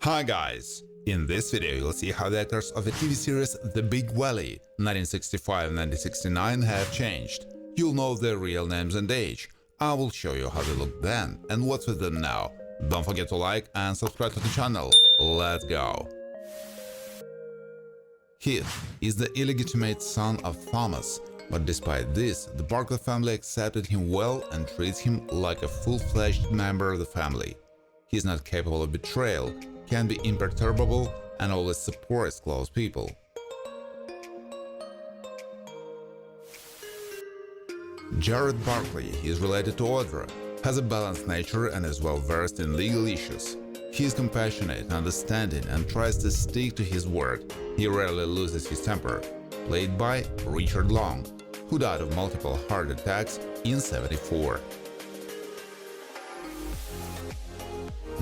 Hi guys! In this video you'll see how the actors of the TV series The Big Valley 1965-1969 have changed. You'll know their real names and age. I will show you how they look then and what's with them now. Don't forget to like and subscribe to the channel. Let's go! Heath is the illegitimate son of Thomas, but despite this, the Barkley family accepted him well and treats him like a full-fledged member of the family. He is not capable of betrayal, can be imperturbable, and always supports close people. Jared Barkley is related to Audra, has a balanced nature and is well versed in legal issues. He is compassionate, understanding, and tries to stick to his word. He rarely loses his temper. Played by Richard Long, who died of multiple heart attacks in '74.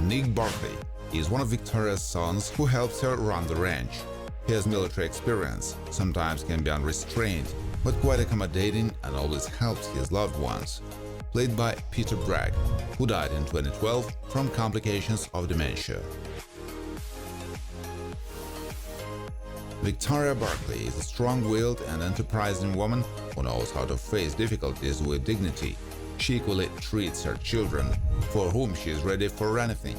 Nick Barkley is one of Victoria's sons who helps her run the ranch. He has military experience, sometimes can be unrestrained, but quite accommodating and always helps his loved ones. Played by Peter Bragg, who died in 2012 from complications of dementia. Victoria Barkley is a strong-willed and enterprising woman who knows how to face difficulties with dignity. She equally treats her children, for whom she is ready for anything.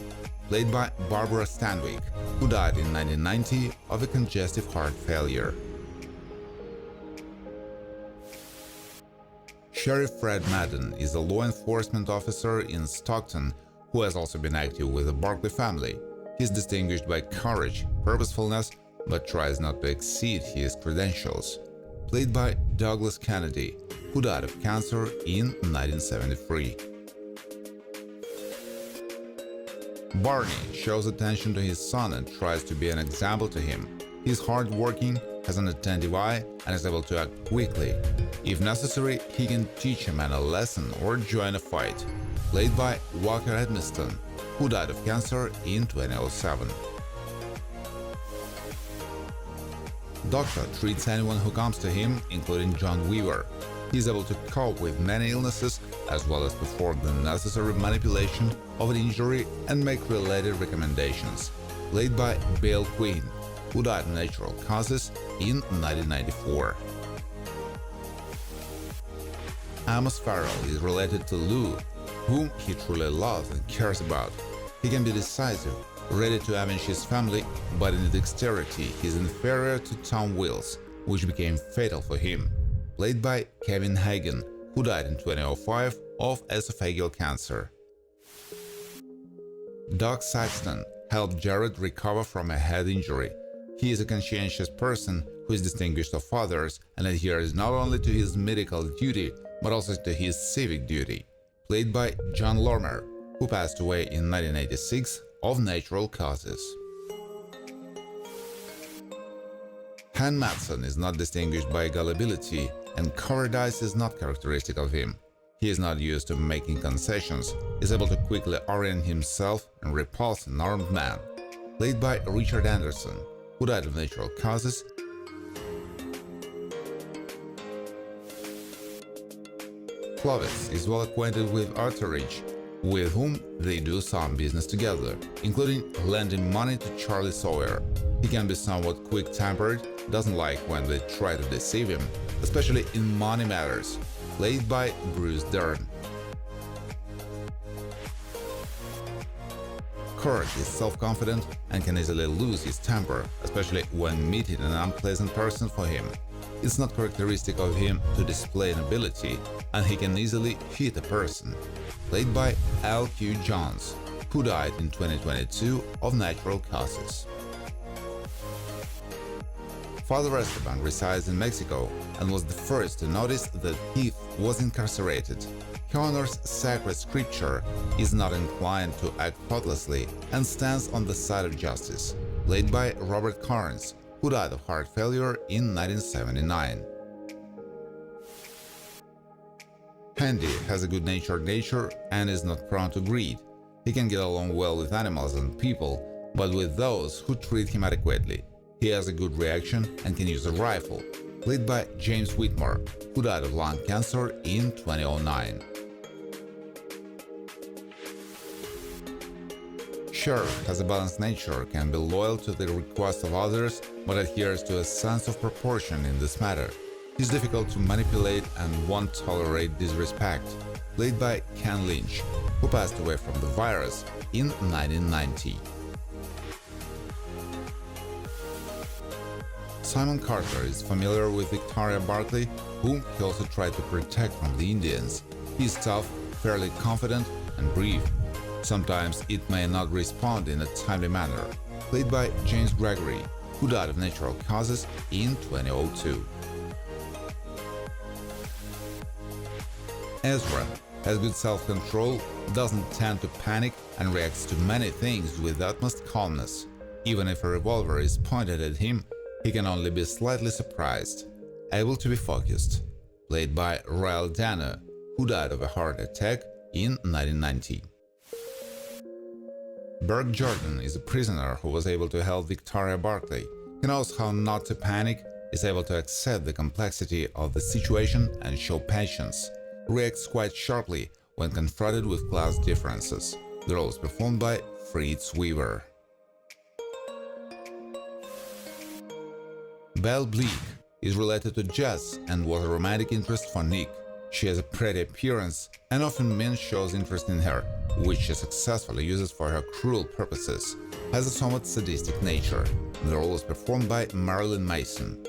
Played by Barbara Stanwyck, who died in 1990 of a congestive heart failure. Sheriff Fred Madden is a law enforcement officer in Stockton who has also been active with the Barkley family. He is distinguished by courage, purposefulness, but tries not to exceed his credentials. Played by Douglas Kennedy, who died of cancer in 1973. Barney shows attention to his son and tries to be an example to him. He is hardworking, has an attentive eye, and is able to act quickly. If necessary, he can teach a man a lesson or join a fight. Played by Walker Edmiston, who died of cancer in 2007. Doctor treats anyone who comes to him, including John Weaver. He is able to cope with many illnesses, as well as perform the necessary manipulation of an injury and make related recommendations. Played by Bale Quinn, who died of natural causes in 1994. Amos Farrell is related to Lou, whom he truly loves and cares about. He can be decisive, ready to avenge his family, but in dexterity he is inferior to Tom Wills, which became fatal for him. Played by Kevin Hagen, who died in 2005 of esophageal cancer. Doc Saxton helped Jared recover from a head injury. He is a conscientious person who is distinguished of others and adheres not only to his medical duty, but also to his civic duty. Played by John Lormer, who passed away in 1986 of natural causes. Han Matson is not distinguished by gullibility, and cowardice is not characteristic of him. He is not used to making concessions, is able to quickly orient himself and repulse an armed man. Played by Richard Anderson, who died of natural causes. Clovis is well acquainted with Arthur Rich, with whom they do some business together, including lending money to Charlie Sawyer. He can be somewhat quick-tempered, doesn't like when they try to deceive him, especially in money matters. Played by Bruce Dern. Kurt is self-confident and can easily lose his temper, especially when meeting an unpleasant person for him. It's not characteristic of him to display an ability, and he can easily hit a person. Played by Al Q. Jones, who died in 2022 of natural causes. Father Esteban resides in Mexico and was the first to notice that Heath was incarcerated. He honors sacred scripture, is not inclined to act thoughtlessly, and stands on the side of justice. Played by Robert Carnes, who died of heart failure in 1979. Handy has a good-natured nature and is not prone to greed. He can get along well with animals and people, but with those who treat him adequately. He has a good reaction and can use a rifle. Played by James Whitmore, who died of lung cancer in 2009. Cher has a balanced nature, can be loyal to the requests of others, but adheres to a sense of proportion in this matter. He's difficult to manipulate and won't tolerate disrespect. Played by Ken Lynch, who passed away from the virus in 1990. Simon Carter is familiar with Victoria Barkley, whom he also tried to protect from the Indians. He's tough, fairly confident, and brief. Sometimes it may not respond in a timely manner. Played by James Gregory, who died of natural causes in 2002. Ezra has good self-control, doesn't tend to panic, and reacts to many things with utmost calmness. Even if a revolver is pointed at him, he can only be slightly surprised, able to be focused. Played by Ryle Dano, who died of a heart attack in 1990. Burke Jordan is a prisoner who was able to help Victoria Barkley. He knows how not to panic, is able to accept the complexity of the situation and show patience. Reacts quite sharply when confronted with class differences. The role is performed by Fritz Weaver. Belle Bleak is related to Jess and was a romantic interest for Nick. She has a pretty appearance and often men shows interest in her, which she successfully uses for her cruel purposes. Has a somewhat sadistic nature. The role is performed by Marilyn Mason.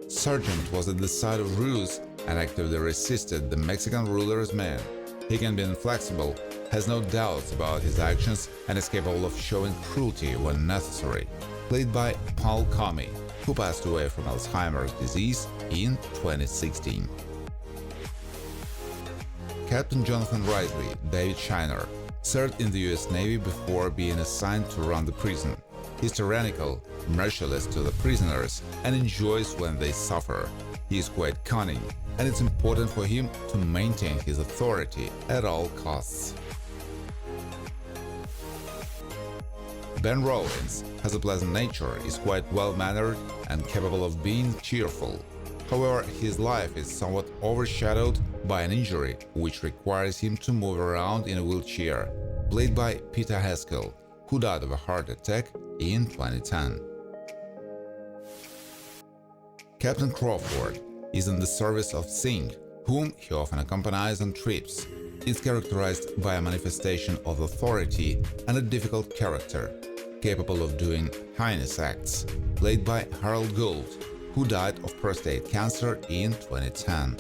Sargent was at the side of Ruse and actively resisted the Mexican ruler's men. He can be inflexible, has no doubts about his actions, and is capable of showing cruelty when necessary. Played by Paul Comey, who passed away from Alzheimer's disease in 2016. Captain Jonathan Risley, David Shiner, served in the US Navy before being assigned to run the prison. He's tyrannical, merciless to the prisoners, and enjoys when they suffer. He is quite cunning, and it's important for him to maintain his authority at all costs. Ben Rawlins has a pleasant nature, is quite well-mannered and capable of being cheerful. However, his life is somewhat overshadowed by an injury which requires him to move around in a wheelchair. Played by Peter Haskell, who died of a heart attack in 2010. Captain Crawford is in the service of Singh, whom he often accompanies on trips. It's characterized by a manifestation of authority and a difficult character, capable of doing heinous acts. Played by Harold Gould, who died of prostate cancer in 2010.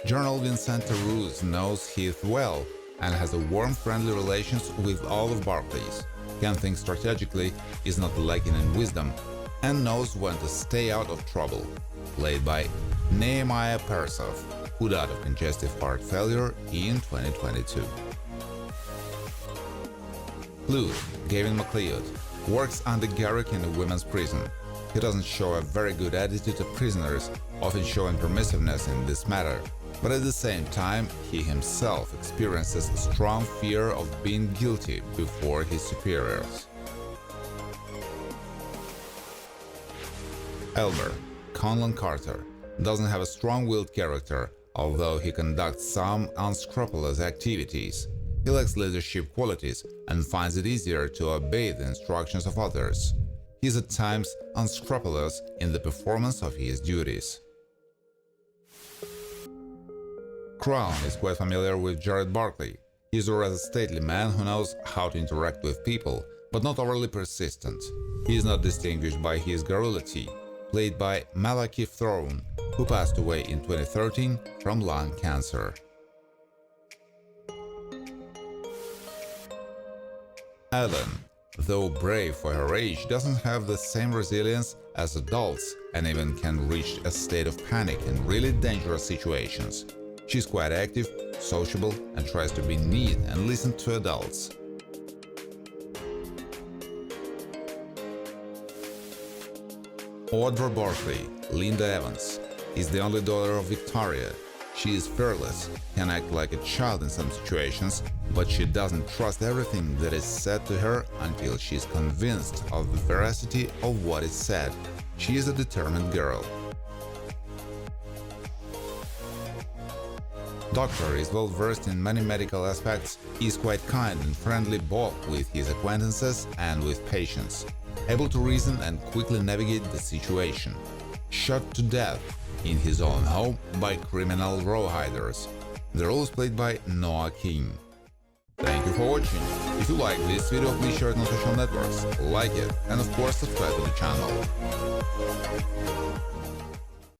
General Vincente Ruse knows Heath well and has a warm, friendly relations with all of Barkleys. Can think strategically, is not lacking in wisdom, and knows when to stay out of trouble. Played by Nehemiah Persov, who died of congestive heart failure in 2022. Clue, Gavin MacLeod, works under Garrick in a women's prison. He doesn't show a very good attitude to prisoners, often showing permissiveness in this matter. But at the same time, he himself experiences a strong fear of being guilty before his superiors. Elmer, Conlon Carter, doesn't have a strong-willed character, although he conducts some unscrupulous activities. He lacks leadership qualities and finds it easier to obey the instructions of others. He is at times unscrupulous in the performance of his duties. Crown is quite familiar with Jared Barkley. He is a rather stately man who knows how to interact with people, but not overly persistent. He is not distinguished by his garrulity. Played by Malachi Throne, who passed away in 2013 from lung cancer. Ellen, though brave for her age, doesn't have the same resilience as adults and even can reach a state of panic in really dangerous situations. She's quite active, sociable, and tries to be neat and listen to adults. Audra Barkley, Linda Evans, is the only daughter of Victoria. She is fearless, can act like a child in some situations, but she doesn't trust everything that is said to her until she is convinced of the veracity of what is said. She is a determined girl. doctor is well versed in many medical aspects. He is quite kind and friendly both with his acquaintances and with patients, able to reason and quickly navigate the situation. Shot to death in his own home by criminal rawhiders. The role is played by Noah King. Thank you for watching. If you like this video, please share it on social networks, like it, and of course subscribe to the channel.